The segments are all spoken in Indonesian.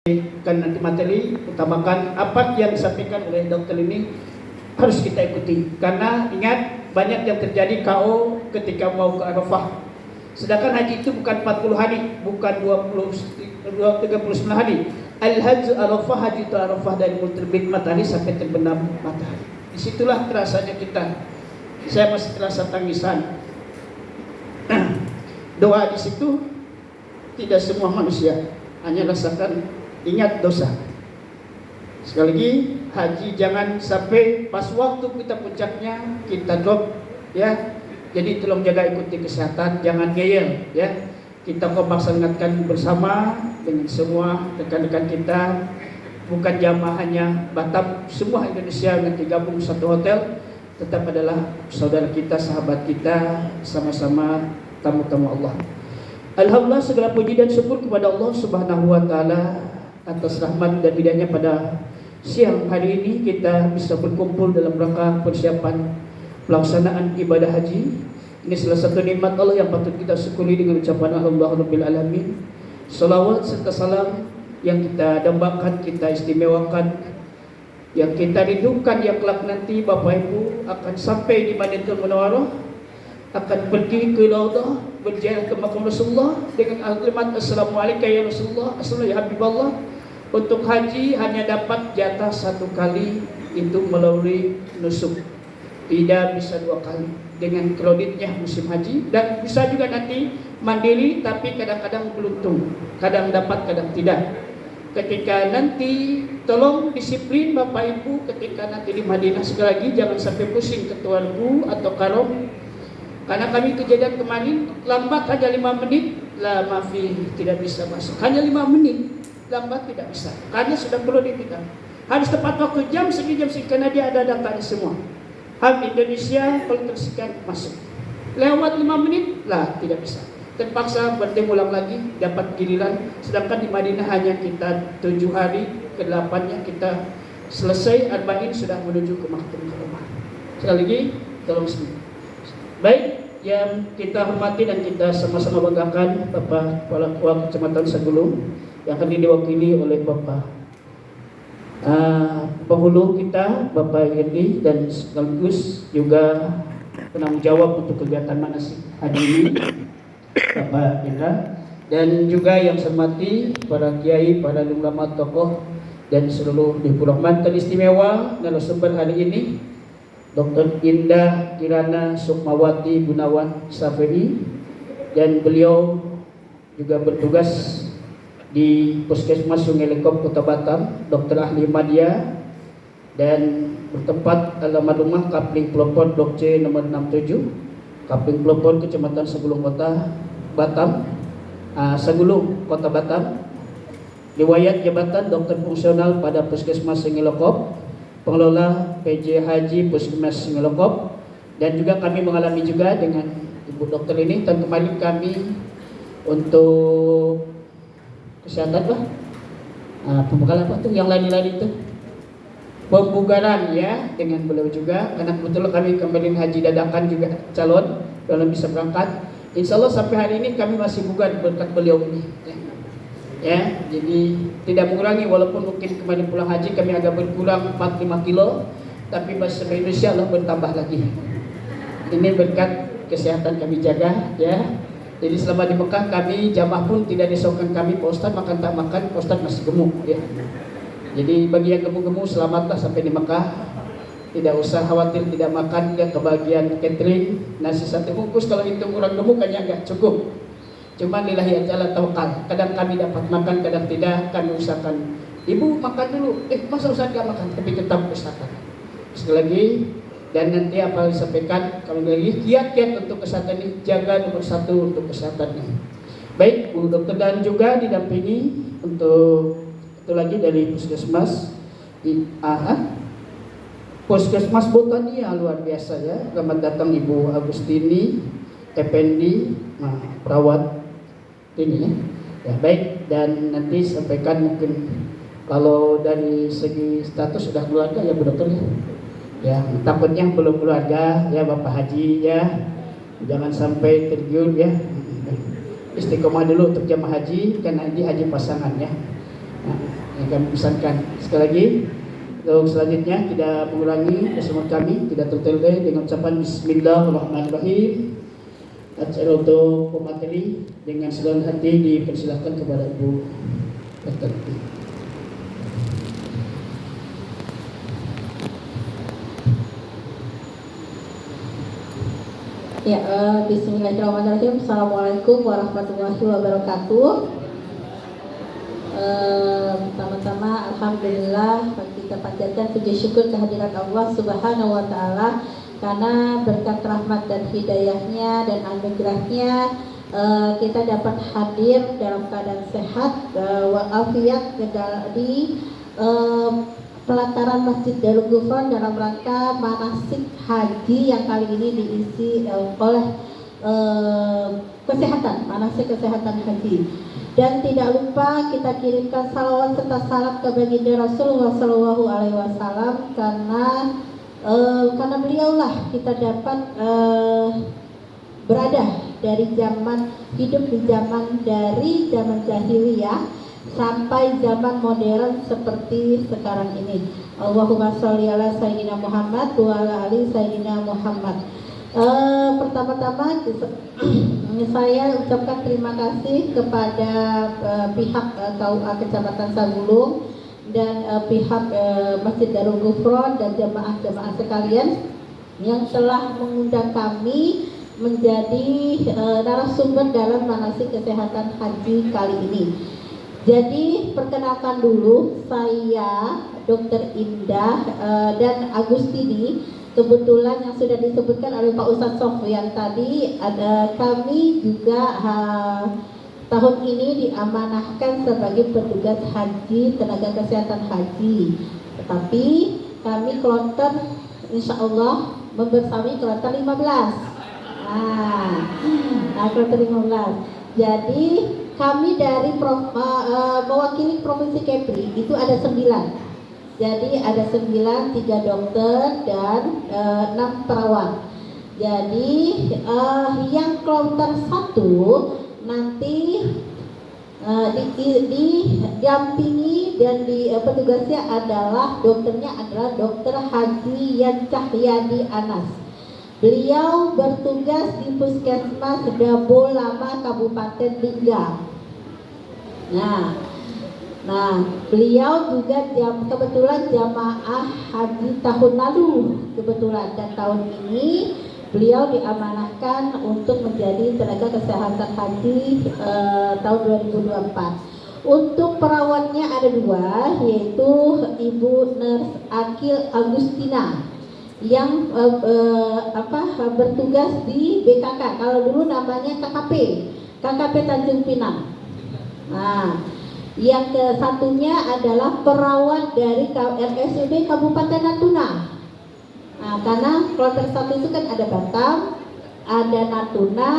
kan nanti materi, utamakan apa yang disampaikan oleh dokter ini harus kita ikuti, karena ingat banyak yang terjadi KO ketika mau ke Arafah. Sedangkan haji itu bukan 40 hari, bukan 39 hari. Al-Hajj Arafah, haji itu Arafah dari mulai terbit matahari sampai terbenam matahari. Disitulah terasanya kita. Saya masih terasa tangisan. Doa di situ tidak semua manusia, hanya rasakan. Ingat dosa. Sekali lagi, haji jangan sampai pas waktu kita puncaknya kita drop, ya. Jadi tolong jaga, ikuti kesehatan, jangan ngeyel, ya. Kita kompak sangatkan bersama dengan semua rekan-rekan kita. Bukan jamaah hanya Batam, semua Indonesia yang digabung satu hotel tetap adalah saudara kita, sahabat kita, sama-sama tamu-tamu Allah. Alhamdulillah, segala puji dan syukur kepada Allah Subhanahu wa taala atas rahmat dan hidayahnya pada siang hari ini kita bisa berkumpul dalam rangka persiapan pelaksanaan ibadah haji. Ini salah satu nikmat Allah yang patut kita syukuri dengan ucapan Alhamdulillahirabbil alamin. Salawat serta salam yang kita dambakan, kita istimewakan, yang kita rindukan yang kelak nanti Bapak Ibu akan sampai di Madinatul Munawwarah, akan pergi ke Raudhah, berjalan ke makam Rasulullah dengan kalimat Assalamualaikum ya Rasulullah, Assalamualaikum ya Habibullah. Untuk haji hanya dapat jatah satu kali, itu melalui nusuk, tidak bisa dua kali dengan kreditnya musim haji. Dan bisa juga nanti mandiri, tapi kadang-kadang beruntung, kadang dapat kadang tidak. Ketika nanti tolong disiplin Bapak Ibu ketika nanti di Madinah. Sekali lagi jangan sampai pusing ketua regu atau karom, karena kami kejadian kemarin lambat hanya 5 menit lah, maafi tidak bisa masuk, hanya 5 menit lambat tidak bisa, karena sudah perlu ditinggal. Harus tepat waktu jam segi karena dia ada datanya semua. Ham Indonesia kalau tersekian masuk, lewat 5 menit lah tidak bisa, terpaksa bertemu ulang lagi, dapat giliran. Sedangkan di Madinah hanya kita 7 hari, ke-8-nya kita selesai arba'in sudah menuju ke Makam Kaabah. Sekali lagi tolong semua. Baik, yang kita hormati dan kita sama-sama banggakan Bapak Kepala Kecamatan Sagulung yang akan diwakili oleh Bapak penghulu kita Bapak Yedi, dan sekaligus juga penanggung jawab untuk kegiatan manasik haji ini Bapak Indra, dan juga yang saya hormati para kiai, para ulama, tokoh dan seluruh diplomat istimewa narasumber hari ini, Dr. Indah Kirana Sukmawati Gunawan Saferi, dan beliau juga bertugas di Puskesmas Sungai Lekop Kota Batam, Dr. Ahli Madya, dan bertempat alamat rumah Kapling Pelopor Blok C nomor 67, Kapling Pelopor Kecamatan Sagulung Kota Batam, Sagulung Kota Batam. Riwayat jabatan dokter fungsional pada Puskesmas Sungai Lekop, pengelola PJ Haji Puskesmas Sungai Lekop, dan juga kami mengalami juga dengan Ibu Dokter ini. Dan kemarin kami untuk kesehatan lah, pembekalan apa tuh yang lain-lain itu, pembugaran ya dengan beliau juga, karena kebetulan kami kembali haji dadakan juga calon belum bisa berangkat. Insya Allah sampai hari ini kami masih bugar berkat beliau ini ya. Jadi tidak mengurangi, walaupun mungkin kembali pulang haji kami agak berkurang 4-5 kilo, tapi masih insya Allah bertambah lagi. Ini berkat kesehatan kami jaga ya. Jadi selama di Mekah kami jamaah pun tidak disokkan kami, Pak Ustaz makan tak makan, Pak Ustaz masih gemuk ya. Jadi bagi yang gemuk-gemuk selamatlah sampai di Mekah, tidak usah khawatir tidak makan ya. Kebagian catering nasi satu bungkus, kalau itu kurang gemuk hanya enggak cukup. Cuma lillahi ta'ala tawakal, kadang kami dapat makan, kadang tidak. Kami usahakan ibu makan dulu, masa Ustaz enggak makan, tapi tetap usahakan. Sekali lagi, dan nanti apa yang disampaikan kalau lagi kiat-kiat untuk kesehatan ini, jaga nomor 1 untuk kesehatan ini. Baik Bu Dokter, dan juga didampingi untuk itu lagi dari Puskesmas di Puskesmas Botania, luar biasa ya. Selamat datang Ibu Agustini Effendi, perawat ini ya. Baik, dan nanti sampaikan mungkin kalau dari segi status sudah keluarga ya Bu Dokter ya, takutnya belum keluarga ya Bapak Haji ya, jangan sampai tergiur ya. Istiqomah dulu untuk jamaah haji, karena haji pasangan ya. Yang kami pesankan sekali lagi. Untuk selanjutnya tidak mengulangi kesemuan kami, tidak tertele dengan ucapan Bismillahirrahmanirrahim. Acara untuk pemateri dengan senang hati dipersilahkan kepada Ibu Tertentu. Ya, Bismillahirrahmanirrahim. Assalamualaikum warahmatullahi wabarakatuh. Pertama-tama alhamdulillah kita panjatkan puji syukur kehadirat Allah Subhanahu wa taala karena berkat rahmat dan hidayahnya dan anugerahnya kita dapat hadir dalam keadaan sehat walafiat di pelataran Masjid Darul Ghufran dalam rangka manasik haji yang kali ini diisi oleh manasik kesehatan haji. Dan tidak lupa kita kirimkan salawat serta salam ke baginda Rasulullah Shallallahu Alaihi Wasallam karena beliaulah kita dapat berada dari zaman jahiliyah sampai zaman modern seperti sekarang ini. Allahumma sholli ala sayyidina Muhammad wa ala ali sayyidina Muhammad. Pertama-tama saya ucapkan terima kasih kepada pihak KUA Kecamatan Sagulung dan pihak Masjid Darul Ghufran dan jemaah-jemaah sekalian yang telah mengundang kami menjadi narasumber dalam manasik kesehatan haji kali ini. Jadi perkenalkan dulu, saya Dr. Indah dan Agustini. Kebetulan yang sudah disebutkan oleh Pak Ustadz Sofyan tadi, ada kami juga tahun ini diamanahkan sebagai petugas haji, tenaga kesehatan haji. Tetapi kami kloter insya Allah membersamai kloter 15. Kloter 15. Jadi kami dari mewakili Provinsi Kepri itu ada 9. Jadi ada 9, 3 dokter dan 6 perawat. Jadi yang kloter 1 nanti didampingi dan petugasnya adalah Dokter Haji Yan Cahyadi Anas. Beliau bertugas di Puskesmas Dabo Lama Kabupaten Lingga. Nah, beliau juga kebetulan jamaah haji tahun lalu dan tahun ini beliau diamanahkan untuk menjadi tenaga kesehatan haji tahun 2024. Untuk perawatnya ada 2, yaitu Ibu Nurse Akil Agustina yang bertugas di BKK. Kalau dulu namanya KKP Tanjung Pinang. Yang satunya adalah perawat dari RSUD Kabupaten Natuna. Karena kloter 1 itu kan ada Batam, ada Natuna,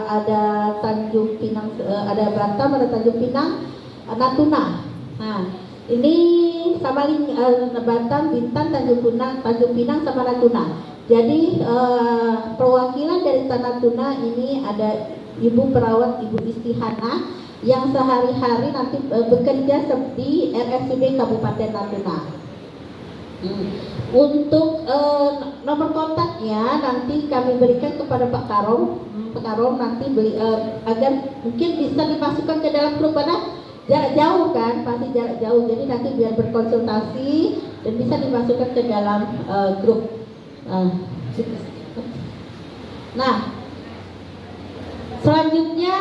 ada Tanjung Pinang, ada Batam, ada Tanjung Pinang, Natuna. Ini sama Batam, Bintan, Tanjung Pinang sama Natuna. Jadi perwakilan dari Natuna ini ada Ibu perawat Ibu Istihana yang sehari-hari nanti bekerja di RSUD Kabupaten Natuna. Untuk nomor kontaknya nanti kami berikan kepada Pak Karom. Pak Karom nanti agar mungkin bisa dimasukkan ke dalam grup karena jarak jauh kan, pasti jarak jauh. Jadi nanti biar berkonsultasi dan bisa dimasukkan ke dalam grup. Selanjutnya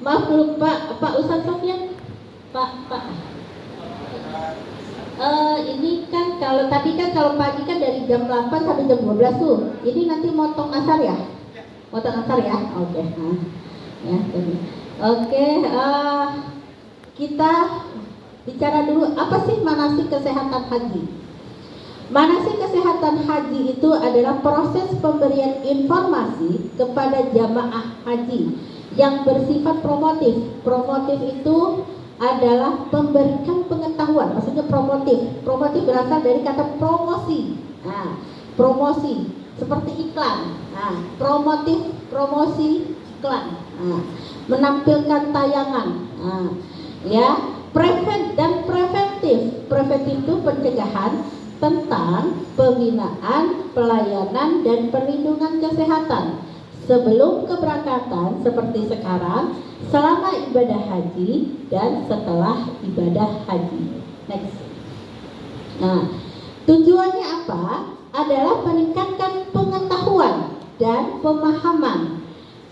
maaf dulu Pak Ustadz Sofyan, Pak. Ini kan kalau tadi kan kalau pagi kan dari jam 8 sampai jam 12 tuh. Ini nanti motong asar ya? Motong asar ya? Oke. Kita bicara dulu apa sih manasik kesehatan haji. Manasik kesehatan haji itu adalah proses pemberian informasi kepada jamaah haji yang bersifat promotif. Promotif itu adalah memberikan pengetahuan, maksudnya promotif. Promotif berasal dari kata promosi. Promosi seperti iklan. Promotif, promosi, iklan. Menampilkan tayangan. Preventif. Preventif itu pencegahan tentang pembinaan, pelayanan, dan perlindungan kesehatan sebelum keberangkatan seperti sekarang, selama ibadah haji, dan setelah ibadah haji. Next. Nah, tujuannya apa? Adalah meningkatkan pengetahuan dan pemahaman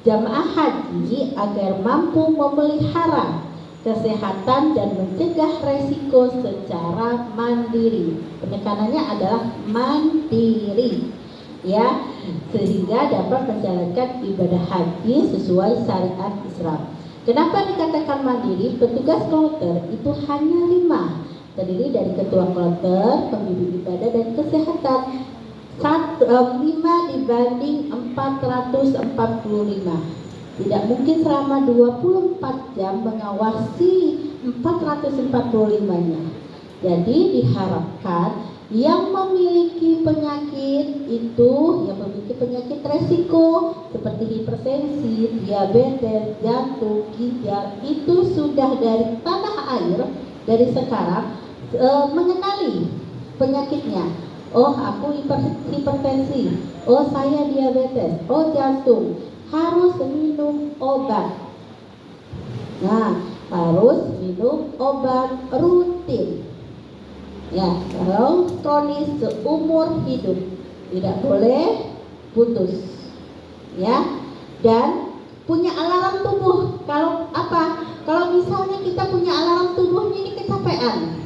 jamaah haji agar mampu memelihara kesehatan dan mencegah resiko secara mandiri. Penekanannya adalah mandiri, ya, sehingga dapat menjalankan ibadah haji sesuai syariat Islam. Kenapa dikatakan mandiri? Petugas kloter itu hanya 5, terdiri dari ketua kloter, pembimbing ibadah, dan kesehatan. 5 dibanding 445. Tidak mungkin selama 24 jam mengawasi 445-nya. Jadi diharapkan yang memiliki penyakit itu, yang memiliki penyakit resiko seperti hipertensi, diabetes, jantung, ginjal, itu sudah dari tanah air, dari sekarang mengenali penyakitnya. Oh, aku hipertensi. Oh, saya diabetes. Oh, jantung. Harus minum obat. Nah, harus minum obat rutin. Ya, kalau kronis seumur hidup, tidak boleh putus. Ya, dan punya alarm tubuh. Kalau apa? Kalau misalnya kita punya alarm tubuhnya ini kecapean,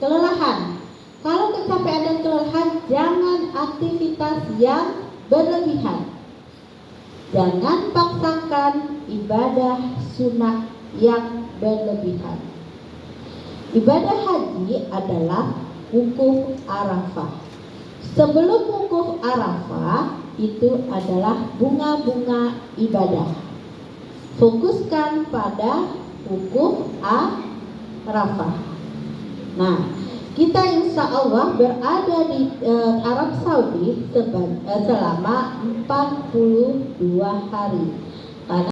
kelelahan. Kalau kecapean dan kelelahan, jangan aktivitas yang berlebihan. Jangan paksakan ibadah sunnah yang berlebihan. Ibadah haji adalah wukuf Arafah. Sebelum wukuf Arafah itu adalah bunga-bunga ibadah. Fokuskan pada wukuf Arafah. Nah, kita insya Allah berada di Arab Saudi selama 42 hari. Karena